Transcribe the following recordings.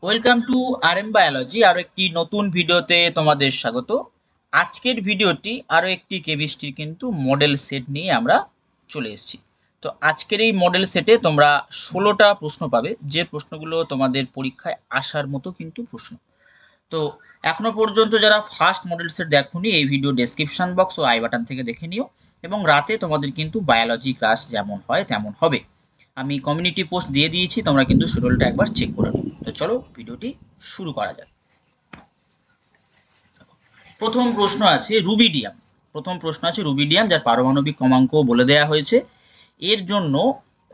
Welcome to RM biology. আরো একটি নতুন ভিডিওতে তোমাদের স্বাগত। আজকের ভিডিওটি আরো একটি কেমিস্ট্রির কিন্তু মডেল সেট নিয়ে আমরা চলে এসেছি। তো আজকের এই মডেল সেটে তোমরা 16টা প্রশ্ন পাবে, যে প্রশ্নগুলো তোমাদের পরীক্ষায় আসার মতো কিন্তু প্রশ্ন। তো এখনো পর্যন্ত যারা ফার্স্ট মডেল সেট দেখোনি, এই ভিডিও ডেসক্রিপশন বক্স ও আই বাটন থেকে দেখে নিও, এবং রাতে তোমাদের কিন্তু বায়োলজি ক্লাস যেমন হয় তেমন হবে। আমি কমিউনিটি পোস্ট দিয়ে দিয়েছি, তোমরা কিন্তু শিডিউলটা একবার চেক করে নাও। তো চলো ভিডিওটি শুরু করা যাক। প্রথম প্রশ্ন আছে রুবিডিয়াম, যার পারমাণবিক ক্রমাঙ্ক বলে দেওয়া হয়েছে। এর জন্য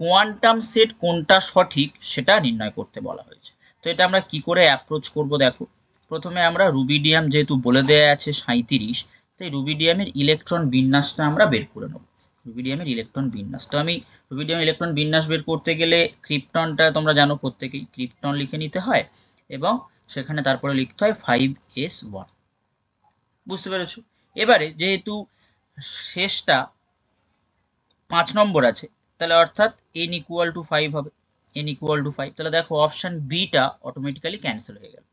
কোয়ান্টাম সেট কোনটা সঠিক সেটা নির্ণয় করতে বলা হয়েছে। তো এটা আমরা কি করে অ্যাপ্রোচ করব দেখো। প্রথমে আমরা রুবিডিয়াম যেহেতু বলে দেওয়া আছে 37, তাই রুবিডিয়ামের ইলেকট্রন বিন্যাসটা আমরা বের করে নেব। রুবিডিয়ামের ইলেকট্রন বিন্যাস, তো আমি রুবিডিয়াম ইলেকট্রন বিন্যাস বের করতে গেলে ক্রিপ্টনটা তোমরা জানো প্রত্যেকেই, ক্রিপ্টন লিখে নিতে হয় এবং সেখানে তারপরে লিখতে হয় 5s1। বুঝতে পেরেছো? এবারে যেহেতু শেষটা 5 নম্বর আছে, তাহলে অর্থাৎ n ইকুয়াল টু 5 হবে। n ইকুয়াল টু 5, তাহলে দেখো অপশন বিটা অটোমেটিক্যালি ক্যান্সেল হয়ে গেল।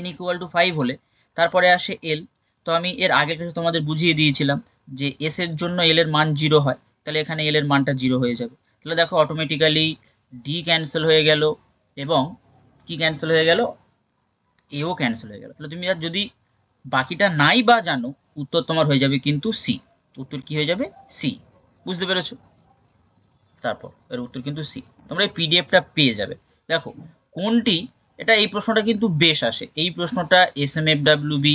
n ইকুয়াল টু 5 হলে তারপরে আসে l। তো আমি এর আগের ক্লাসে তোমাদের বুঝিয়ে দিয়েছিলাম যে s এর জন্য l এর মান 0 হয়, তাহলে এখানে l এর মানটা 0 হয়ে যাবে। তাহলে দেখো অটোমেটিক্যালি d ক্যান্সেল হয়ে গেল এবং কি ক্যান্সেল হয়ে গেল, এও ক্যান্সেল হয়ে গেল। তাহলে তুমি আর যদি বাকিটা নাই বা জানো, উত্তর তোমার হয়ে যাবে কিন্তু সি। উত্তর কি হয়ে যাবে? সি। বুঝতে পেরেছো? তারপর এর উত্তর কিন্তু সি। তোমরা এই পিডিএফটা পেয়ে যাবে। দেখো কোনটি, এটা এই প্রশ্নটা কিন্তু বেশ আসে, এই প্রশ্নটা SMFWB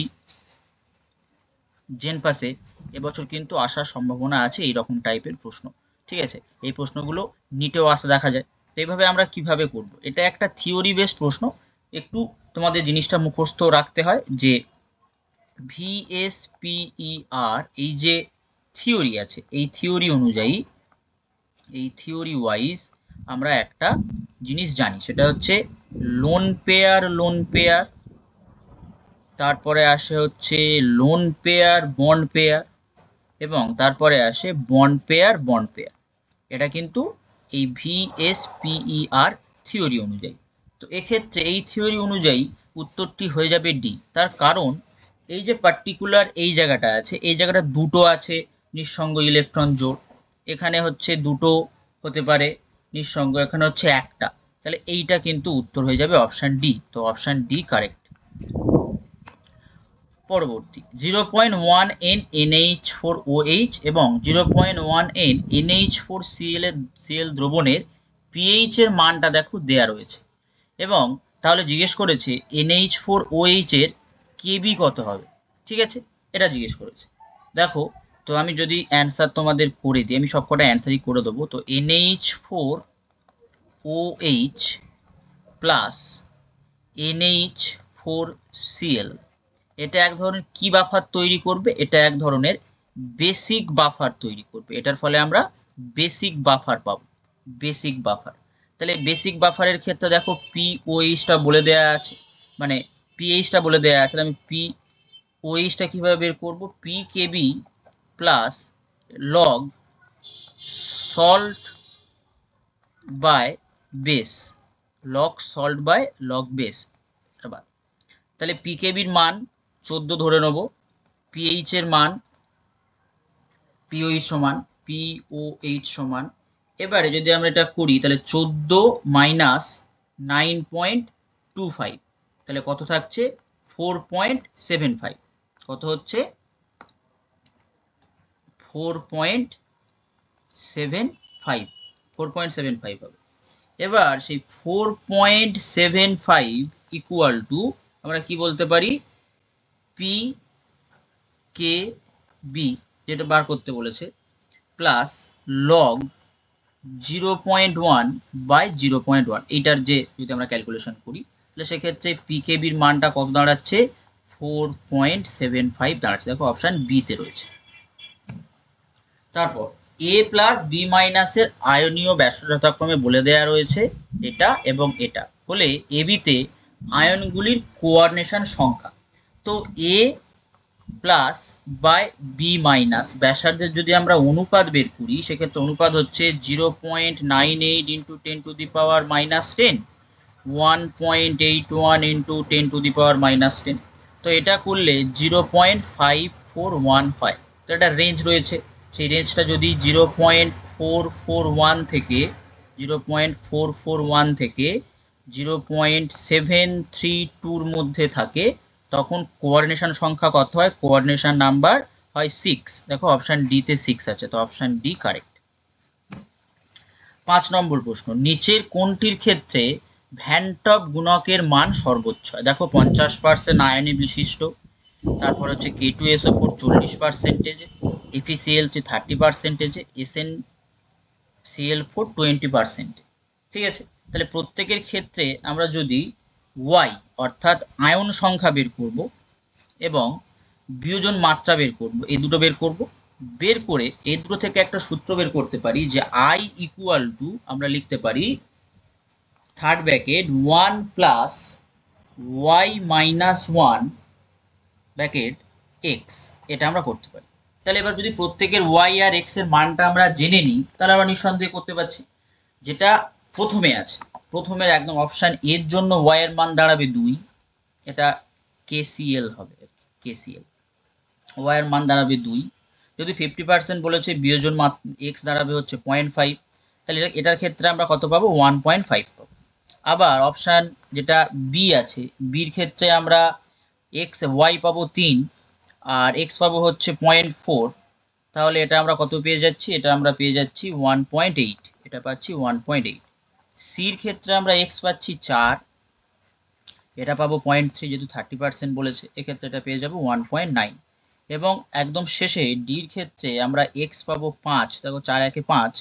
জেন পাসে এবছর কিন্তু আসার সম্ভাবনা আছে এইরকম টাইপের প্রশ্ন। ঠিক আছে, এই প্রশ্নগুলো নিটেও আসা দেখা যায়। তো এইভাবে আমরা কিভাবে করব, এটা একটা থিওরি বেসড প্রশ্ন। একটু তোমাদের জিনিসটা মুখস্থ রাখতে হয় যে VSPER এই যে থিওরি আছে, এই থিওরি অনুযায়ী, এই থিওরি ওয়াইজ আমরা একটা জিনিস জানি, সেটা হচ্ছে লোন পেয়ার, তারপরে আসে হচ্ছে লোন পেয়ার বন্ড পেয়ার, এবং তারপরে আসে বন্ড পেয়ার। এটা কিন্তু এই VSPER থিওরি অনুযায়ী। তো এক্ষেত্রে এই থিওরি অনুযায়ী উত্তরটি হয়ে যাবে ডি। তার কারণ এই যে পার্টিকুলার এই জায়গাটা আছে, এই জায়গাটা দুটো আছে নিঃসঙ্গ ইলেকট্রন জোড়, এখানে হচ্ছে দুটো হতে পারে নিঃসঙ্গ, এখানে হচ্ছে একটা, তাহলে এইটা কিন্তু উত্তর হয়ে যাবে অপশন ডি। তো অপশন ডি কারেক্ট। পরবর্তী 0.1 n NH4OH এবং 0.1 n NH4Cl দ্রবণের পিএইচ এর মানটা দেখো দেয়া রয়েছে, এবং তাহলে জিজ্ঞেস করেছে NH4OH এর কেবি কত হবে। ঠিক আছে, এটা জিজ্ঞেস করেছে। দেখো, তো আমি যদি অ্যান্সার তোমাদের করে দিই, আমি সবকটা অ্যান্সারই করে দেবো। তো NH4OH প্লাস NH4Cl, এটা এক ধরনের কি বাফার তৈরি করবে, এটা এক ধরনের বেসিক বাফার তৈরি করবে। এটার ফলে আমরা বেসিক বাফার পাবো, বেসিক বাফার। তাহলে বেসিক বাফারের ক্ষেত্রে দেখো পিওএইচটা বলে দেয়া আছে, মানে পিএইচটা বলে দেয়া আছে। আমি পিওএইচটা কিভাবে বের করব, pKb plus log salt by base, log base. তাহলে পিকেবির মান 14 ধরে নেব, পিএইচ এর মান পিওএইচ সমান, এবারে যদি আমরা এটা করি তাহলে 14 মাইনাস 9.25, তাহলে কত থাকছে 4.75, কত হচ্ছে 4.75 হবে। এবার সেই 4.75 ইকুয়াল টু আমরা কি বলতে পারি, পি কে বি যেটা বার করতে বলেছে, প্লাস লগ 0.1 বাই 0.1, এইটার যে যদি আমরা ক্যালকুলেশন করি, তাহলে সেক্ষেত্রে পিকেবির মানটা কত দাঁড়াচ্ছে, 4.75 দাঁড়াচ্ছে। দেখো অপশন বি তে রয়েছে। তারপর এ প্লাস বি মাইনাসের আয়নীয় ব্যাসার্ধ যথাক্রমে বলে দেওয়া রয়েছে, এটা এবং এটা হলে এবিতে আয়নগুলির কোঅর্ডিনেশন সংখ্যা। তো এ প্লাস বাই বি মাইনাস ব্যাসার্ধের যদি আমরা অনুপাত বের করি, সেক্ষেত্রে অনুপাত হচ্ছে 0.98 × 10⁻⁻10 1.81 ইন্টু 10⁻⁻10। তো এটা করলে 0.541 হয়। তো এটা রেঞ্জ রয়েছে, সেই রেঞ্জটা যদি 0.441 থেকে 0.732-র মধ্যে থাকে, তখন কোঅর্ডিনেশন সংখ্যা কত হয়? কোঅর্ডিনেশন নাম্বার হয় 6। দেখো অপশন ডি তে 6 আছে, তো অপশন ডি কারেক্ট। 5 নম্বর প্রশ্ন, নিচের কোনটির ক্ষেত্রে ভ্যান টপ গুণকের মান সর্বোচ্চ হয়? দেখো 50% আয়নি বিশিষ্ট, তারপর হচ্ছে K2SO4 40%, FeCl3 30%, SnCl4 20%। ঠিক আছে, তাহলে প্রত্যেকের ক্ষেত্রে আমরা যদি ওয়াই অর্থাৎ আয়ন সংখ্যা বের করব এবং বিয়োজন মাত্রা বের করব, এই দুটো বের করে এই দুটো থেকে একটা সূত্র বের করতে পারি যে আই ইকুয়াল টু আমরা লিখতে পারি third bracket 1 plus y minus 1 bracket x, এটা আমরা করতে পারি। তাহলে এবার যদি প্রত্যেকের ওয়াই আর এক্স এর মানটা আমরা জেনে নিই, তাহলে আমরা নিঃসন্দেহে করতে পারছি। যেটা প্রথমে আছে, প্রথমের একদম অপশন এর জন্য ওয়াই এর মান দাঁড়াবে 2, এটা কেসিএল হবে, কেসিএল ওয়াই এর মান দাঁড়াবে 2। যদি 50% বলেছে বিয়োজন এক্স দাঁড়াবে হচ্ছে 0.5, তাহলে এটার ক্ষেত্রে আমরা কত পাবো? 1.5 পাবো। আবার অপশান যেটা বি আছে, বির ক্ষেত্রে আমরা এক্স ওয়াই পাবো 3 আর এক্স পাবো হচ্ছে 0.4, তাহলে এটা আমরা কত পেয়ে যাচ্ছি? এটা আমরা পেয়ে যাচ্ছি 1.8, এটা পাচ্ছি 1.8। সির ক্ষেত্রে আমরা এক্স পাচ্ছি 4, এটা পাবো 0.3, যেহেতু 30% বলেছে, এক্ষেত্রে এটা পেয়ে যাবো 1.9। এবং একদম শেষে ডির ক্ষেত্রে আমরা এক্স পাবো 5, দেখো 4 একে 5,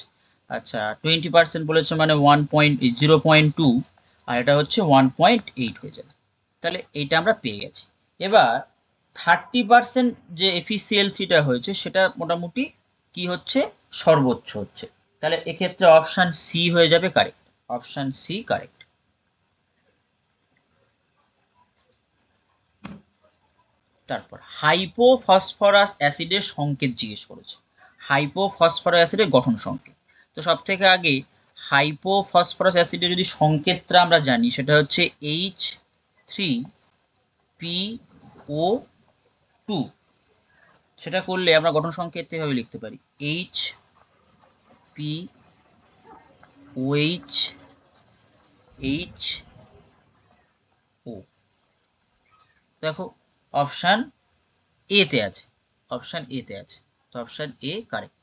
আচ্ছা 20% বলেছে মানে 0.2, আর এটা হচ্ছে 1.8 হয়ে যাবে। তাহলে এইটা আমরা পেয়ে গেছি। এবার 30% যে FeCl3টা হয়েছে সেটা মোটামুটি কি হচ্ছে? সর্বোচ্চ হচ্ছে। তাহলে এক্ষেত্রে অপশন সি হয়ে যাবে কারেক্ট, অপশন সি কারেক্ট। তারপর হাইপোফসফরাস অ্যাসিডের সংকেত জিজ্ঞেস করেছে, হাইপোফসফরাস অ্যাসিডের গঠন সংকেত। তো সব থেকে আগে হাইপোফসফরাস অ্যাসিডের যদি সংকেতটা আমরা জানি, সেটা হচ্ছে H3PO2। সেটা করলে আমরা গঠন সংকেত এভাবে লিখতে পারি HPOHO। দেখো অপশান এ তে আছে, অপশান এ তে আছে, তো option A correct,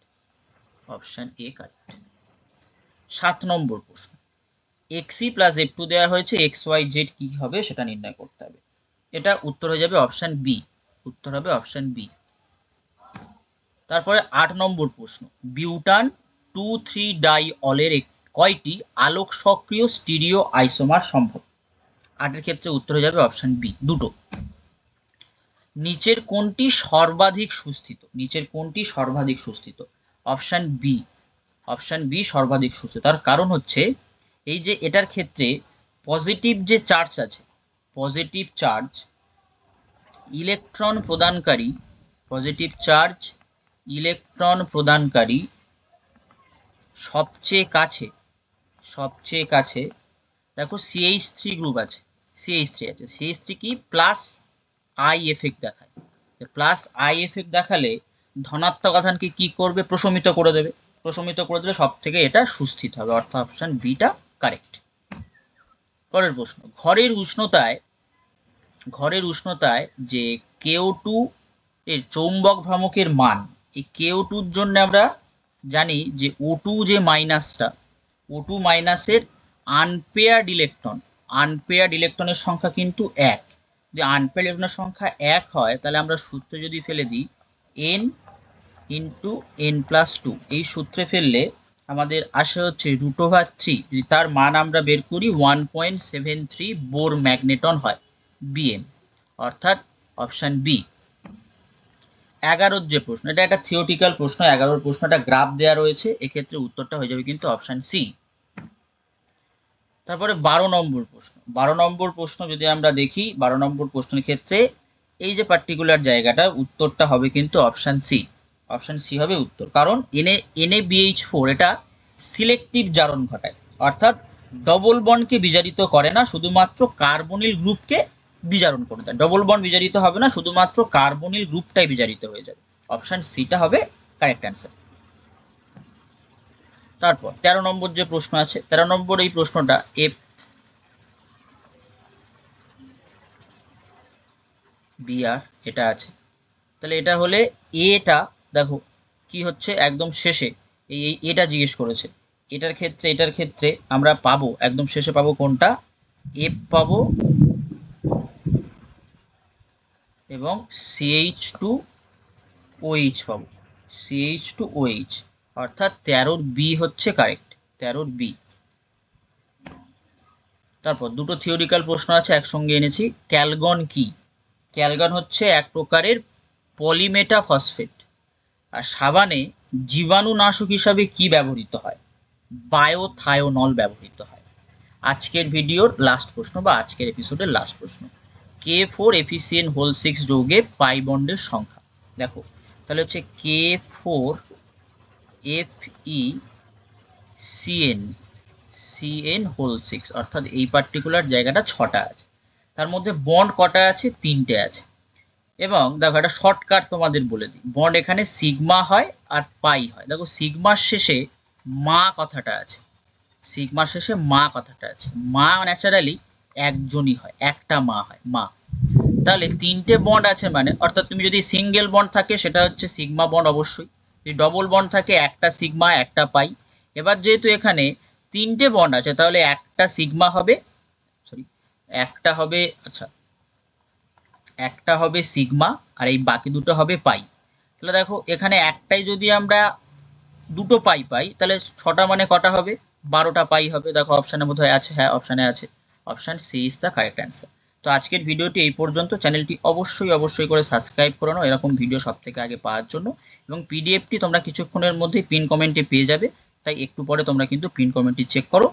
option A correct. 7 নম্বর প্রশ্ন, xc প্লাস f2 দেওয়া হয়েছে, xyz কি হবে সেটা নির্ণয় করতে হবে। এটা উত্তর হয়ে যাবে অপশান বি, উত্তর হবে অপশান বি। তারপরে 8 নম্বর প্রশ্ন, বিউটান 2,3-ডাইঅলের কয়টি আলোক সক্রিয় স্টিরিও আইসোমার সম্ভব? 8 এর ক্ষেত্রে উত্তর হয়ে যাবে অপশান বি, দুটো। নিচের কোনটি সর্বাধিক সুস্থিত? নিচের কোনটি সর্বাধিক সুস্থিত? অপশান বি, অপশান বি সর্বাধিক সুস্থিত। তার কারণ হচ্ছে এই যে এটার ক্ষেত্রে পজিটিভ যে চার্জ আছে, পজিটিভ চার্জ ইলেকট্রন প্রদানকারী, পজিটিভ চার্জ ইলেকট্রন প্রদানকারী সবচেয়ে কাছে, সবচেয়ে কাছে দেখো CH3 গ্রুপ আছে, CH3 আছে, CH3 কি প্লাস আই এফেক্ট দেখায়, প্লাস আই এফেক্ট দেখালে ধনাত্মক আধানকে কি করবে? প্রশমিত করে দেবে, প্রশমিত করে দিলে সব থেকে এটা সুস্থিত হবে, অর্থাৎ অপশন বিটা কারেক্ট। পরের প্রশ্ন, ঘরের উষ্ণতায় যে KO2 এর চৌম্বক ভ্রামকের মান, এই KO2-র জন্য আমরা জানি যে O2 যে মাইনাসটা, O2 মাইনাসের আনপেয়ার্ড ইলেকট্রনের সংখ্যা কিন্তু 1। যদি আনপেয়ার্ড ইলেকট্রনের সংখ্যা 1 হয়, তাহলে আমরা সূত্রে যদি ফেলে দিই n ইন্টু n+2, এই সূত্রে ফেললে আমাদের আসে হচ্ছে √3, তার মান আমরা বের করি 1.73 বোর ম্যাগনেটন হয়, BM, অর্থাৎ অপশন বি। 11 যে প্রশ্ন, এটা একটা থিওরিটিক্যাল প্রশ্ন, 11 প্রশ্নটা গ্রাফ দেওয়া রয়েছে, এক্ষেত্রে উত্তরটা হয়ে যাবে কিন্তু অপশন সি। তারপরে 12 নম্বর প্রশ্ন, 12 নম্বর প্রশ্ন যদি আমরা দেখি, 12 নম্বর প্রশ্নের ক্ষেত্রে এই যে পার্টিকুলার জায়গাটা, উত্তরটা হবে কিন্তু অপশন সি, অপশন সি হবে উত্তর। কারণ NaBH4 এটা সিলেক্টিভ জারণ ঘটায়, অর্থাৎ ডবল বন্ডকে বিজারিত করে না, শুধুমাত্র কার্বনিল গ্রুপকে বিজারণ করে দেয়। ডবল বন্ড বিজারিত হবে না, শুধুমাত্র কার্বনিল গ্রুপটাই বিজারিত হয়ে যাবে। অপশন সিটা হবে কারেক্ট অ্যান্সার। তারপর 13 নম্বর যে প্রশ্ন আছে, 13 নম্বর এই প্রশ্নটা এফ বি আর এটা আছে। তাহলে এটা হলে এটা দেখো কি হচ্ছে একদম শেষে এই এটা জিজ্ঞেস করেছে। এটার ক্ষেত্রে আমরা পাবো একদম শেষে পাবো কোনটা, এফ পাবো এবং CH2OH পাবো, CH2OH, অর্থাৎ 13 বি হচ্ছে কারেক্ট, 13 বি। তারপর দুটো থিওরিক্যাল প্রশ্ন আছে একসঙ্গে এনেছি। ক্যালগন কি? ক্যালগন হচ্ছে এক প্রকারের পলিমেটা ফসফেট। আর সাবানে জীবাণুনাশক হিসাবে কি ব্যবহৃত হয়? বায়োথায়োনল ব্যবহৃত হয়। আজকের ভিডিওর লাস্ট প্রশ্ন বা আজকের এপিসোডের লাস্ট প্রশ্ন, K4FeCN6 যৌগে পাই বন্ডের সংখ্যা দেখো। তাহলে হচ্ছে K4FeCN6 অর্থাৎ এই পার্টিকুলার জায়গাটা 6টা আছে, তার মধ্যে বন্ড কটা আছে? 3টে আছে। এবং দেখো একটা শর্টকাট তোমাদের বলে দিই, বন্ড এখানে সিগমা হয় আর পাই হয়। দেখো সিগমার শেষে মা কথাটা আছে, সিগমার শেষে মা কথাটা আছে। মা ন্যাচারালি একজনই হয়, একটা মা হয়, মা। তাহলে 3টে বন্ড আছে মানে, অর্থাৎ তুমি যদি সিঙ্গেল বন্ড থাকে সেটা হচ্ছে সিগমা বন্ড অবশ্যই, যদি ডবল বন্ড থাকে একটা সিগমা একটা পাই। এবার যেহেতু এখানে 3টে বন্ড আছে তাহলে একটা সিগমা হবে, সরি একটা হবে, আচ্ছা একটা হবে সিগমা আর এই বাকি দুটো হবে পাই। তাহলে দেখো এখানে একটাই যদি আমরা দুটো পাই পাই তাহলে 6টা মানে কটা হবে? 12টা পাই হবে। দেখো অপশানে বোধহয় আছে, হ্যাঁ অপশানে আছে, option C is the correct answer. তো আজকের ভিডিওটি এই পর্যন্ত। চ্যানেলটি অবশ্যই করে সাবস্ক্রাইব করে নাও এরকম ভিডিও সব থেকে আগে পাওয়ার জন্য, এবং পিডিএফটি তোমরা কিছুক্ষণের মধ্যেই পিন কমেন্টে পেয়ে যাবে, তাই একটু পরে তোমরা কিন্তু পিন কমেন্টটি চেক করো।